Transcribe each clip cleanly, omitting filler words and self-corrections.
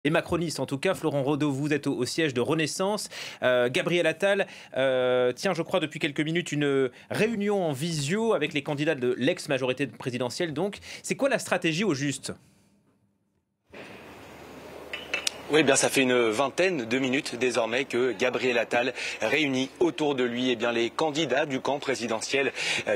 Et macroniste, en tout cas, Florent Rodeau, vous êtes au siège de Renaissance. Gabriel Attal tient, je crois, depuis quelques minutes, une réunion en visio avec les candidats de l'ex-majorité présidentielle. Donc, c'est quoi la stratégie au juste? Oui, bien, ça fait une vingtaine de minutes désormais que Gabriel Attal réunit autour de lui les candidats du camp présidentiel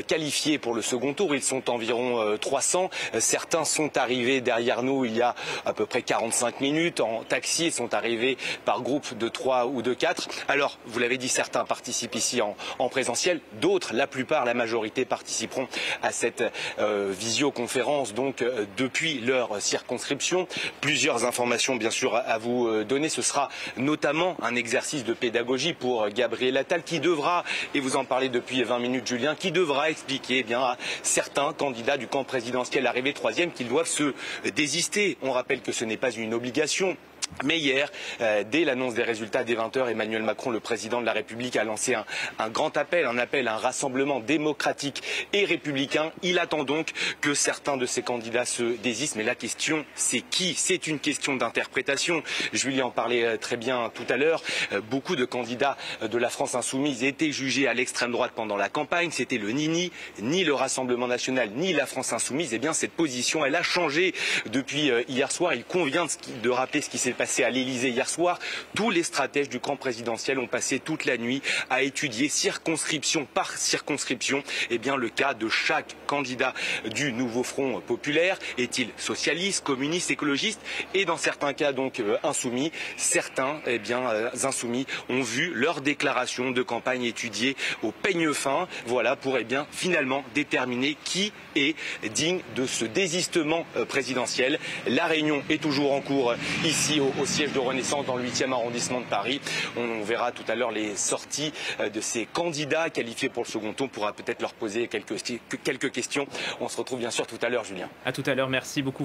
qualifiés pour le second tour. Ils sont environ 300. Certains sont arrivés derrière nous il y a à peu près 45 minutes en taxi. Ils sont arrivés par groupe de 3 ou de 4. Alors, vous l'avez dit, certains participent ici en présentiel. D'autres, la plupart, la majorité, participeront à cette visioconférence donc depuis leur circonscription. Plusieurs informations, bien sûr, à vous donner. Ce sera notamment un exercice de pédagogie pour Gabriel Attal qui devra, et vous en parlez depuis 20 minutes Julien, qui devra expliquer à certains candidats du camp présidentiel arrivés troisième qu'ils doivent se désister. On rappelle que ce n'est pas une obligation. Mais hier, dès l'annonce des résultats dès 20 h, Emmanuel Macron, le président de la République, a lancé un grand appel, un rassemblement démocratique et républicain. Il attend donc que certains de ces candidats se désistent. Mais la question, c'est qui? C'est une question d'interprétation. Je lui en parlais très bien tout à l'heure. Beaucoup de candidats de la France insoumise étaient jugés à l'extrême droite pendant la campagne. C'était le ni le Rassemblement national, ni la France insoumise. Eh bien, cette position, elle a changé depuis hier soir. Il convient de rappeler ce qui s'est passé à l'Élysée hier soir. Tous les stratèges du camp présidentiel ont passé toute la nuit à étudier circonscription par circonscription le cas de chaque candidat du nouveau Front populaire. Est-il socialiste, communiste, écologiste? Et dans certains cas donc insoumis, certains insoumis ont vu leur déclaration de campagne étudiée au peigne fin. Voilà pour finalement déterminer qui est digne de ce désistement présidentiel. La réunion est toujours en cours ici au siège de Renaissance dans le 8e arrondissement de Paris. On verra tout à l'heure les sorties de ces candidats qualifiés pour le second tour. On pourra peut-être leur poser quelques questions. On se retrouve bien sûr tout à l'heure, Julien. À tout à l'heure, merci beaucoup.